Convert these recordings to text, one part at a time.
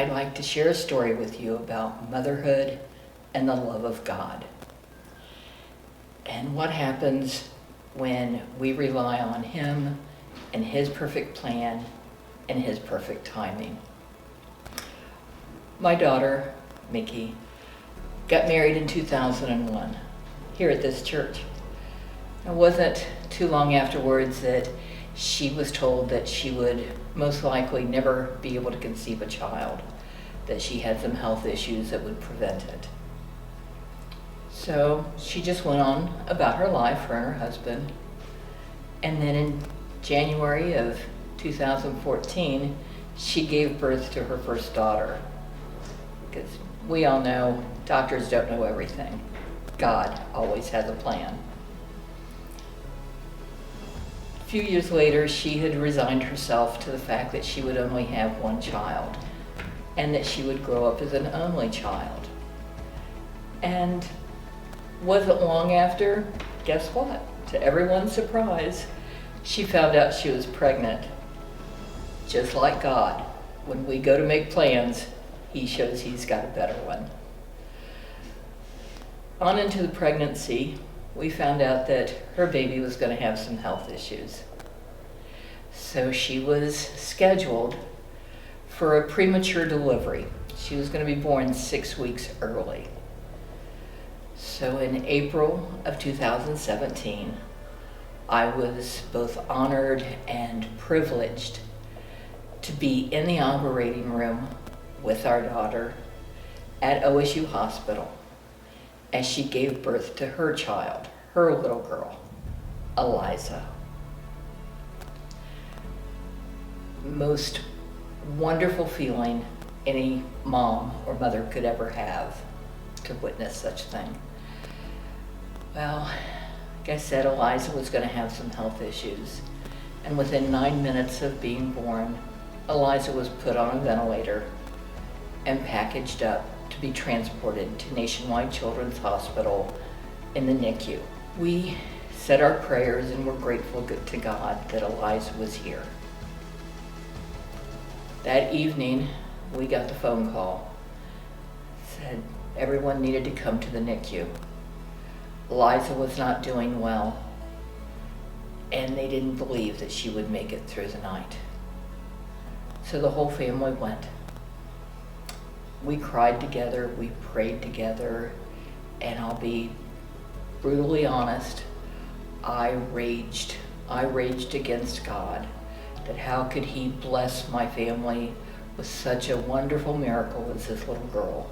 I'd like to share a story with you about motherhood and the love of God. And what happens when we rely on Him and His perfect plan and His perfect timing. My daughter, Mickey, got married in 2001 here at this church. It wasn't too long afterwards that she was told that she would most likely never be able to conceive a child, that she had some health issues that would prevent it. So she just went on about her life, her and her husband. And then in January of 2014, she gave birth to her first daughter. Because we all know doctors don't know everything. God always has a plan. A few years later, she had resigned herself to the fact that she would only have one child and that she would grow up as an only child. And wasn't long after, guess what? To everyone's surprise, she found out she was pregnant. Just like God, when we go to make plans, He shows He's got a better one. On into the pregnancy, we found out that her baby was going to have some health issues. So she was scheduled for a premature delivery. She was going to be born 6 weeks early. So in April of 2017, I was both honored and privileged to be in the operating room with our daughter at OSU Hospital as she gave birth to her child, her little girl, Eliza. Most wonderful feeling any mom or mother could ever have to witness such a thing. Well, like I said, Eliza was going to have some health issues, and within 9 minutes of being born, Eliza was put on a ventilator and packaged up to be transported to Nationwide Children's Hospital in the NICU. We said our prayers and were grateful to God that Eliza was here. That evening, we got the phone call. Said everyone needed to come to the NICU. Eliza was not doing well, and they didn't believe that she would make it through the night. So the whole family went. We cried together, we prayed together, and I'll be brutally honest, I raged against God, that how could He bless my family with such a wonderful miracle as this little girl,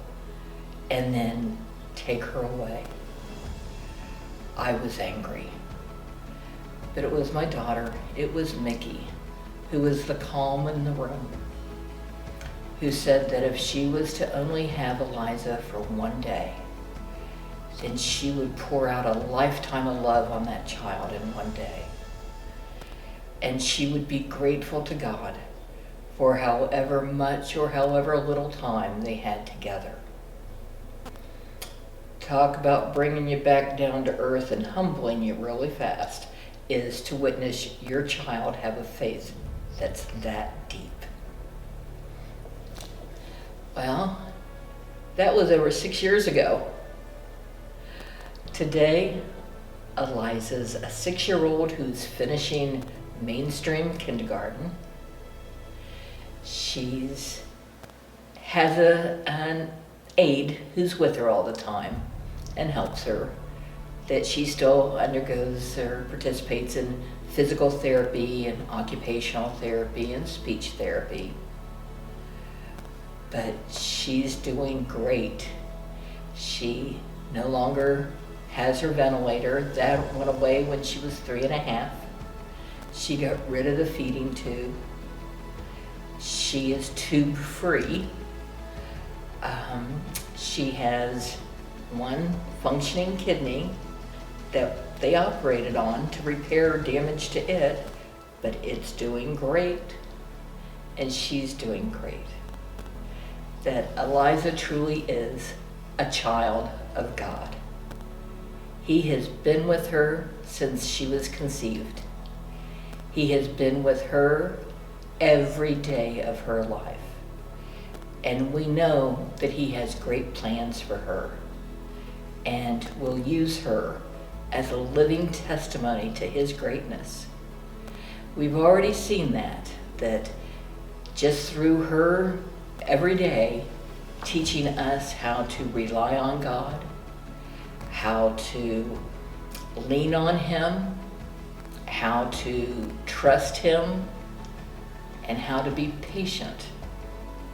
and then take her away. I was angry. But it was my daughter, it was Mickey, who was the calm in the room, who said that if she was to only have Eliza for one day, then she would pour out a lifetime of love on that child in one day. And she would be grateful to God for however much or however little time they had together. Talk about bringing you back down to earth and humbling you really fast is to witness your child have a faith that's that deep. Well, that was over 6 years ago. Today, Eliza's a 6-year-old who's finishing mainstream kindergarten. She's has an aide who's with her all the time and helps her, that she still undergoes or participates in physical therapy and occupational therapy and speech therapy. But she's doing great. She no longer has her ventilator. That went away when she was 3.5. She got rid of the feeding tube. She is tube free. She has one functioning kidney that they operated on to repair damage to it, but it's doing great, and she's doing great. That Eliza truly is a child of God. He has been with her since she was conceived. He has been with her every day of her life. And we know that He has great plans for her and will use her as a living testimony to His greatness. We've already seen that just through her every day teaching us how to rely on God, how to lean on Him, how to trust Him, and how to be patient,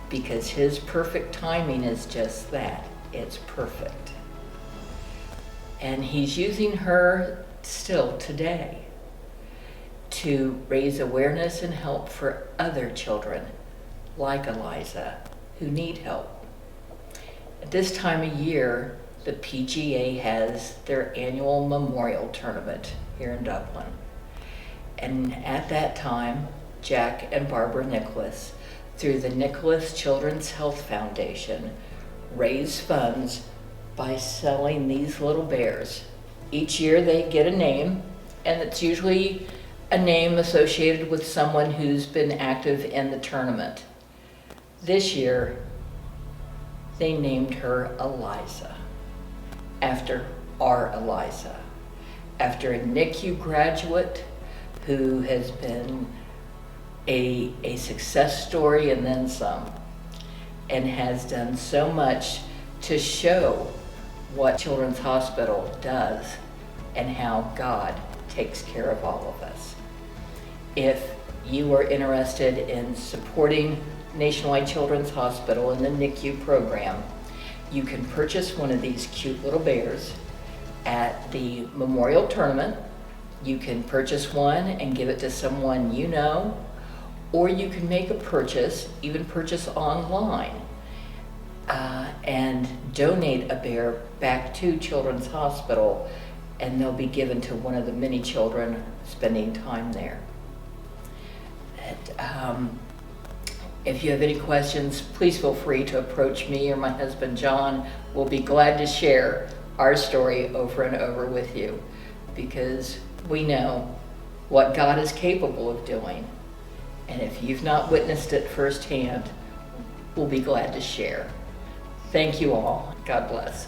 because His perfect timing is just that. It's perfect. And He's using her still today to raise awareness and help for other children like Eliza who need help. At this time of year, the PGA has their annual memorial tournament here in Dublin. And at that time, Jack and Barbara Nicholas, through the Nicholas Children's Health Foundation, raise funds by selling these little bears. Each year they get a name, and it's usually a name associated with someone who's been active in the tournament. This year, they named her Eliza, after our Eliza, after a NICU graduate who has been a success story and then some, and has done so much to show what Children's Hospital does and how God takes care of all of us. If you are interested in supporting Nationwide Children's Hospital and the NICU program, you can purchase one of these cute little bears at the memorial tournament. You can purchase one and give it to someone you know, or you can make a purchase, even purchase online, and donate a bear back to Children's Hospital, and they'll be given to one of the many children spending time there. If you have any questions, please feel free to approach me or my husband John. We'll be glad to share our story over and over with you, because we know what God is capable of doing. And if you've not witnessed it firsthand, we'll be glad to share. Thank you all. God bless.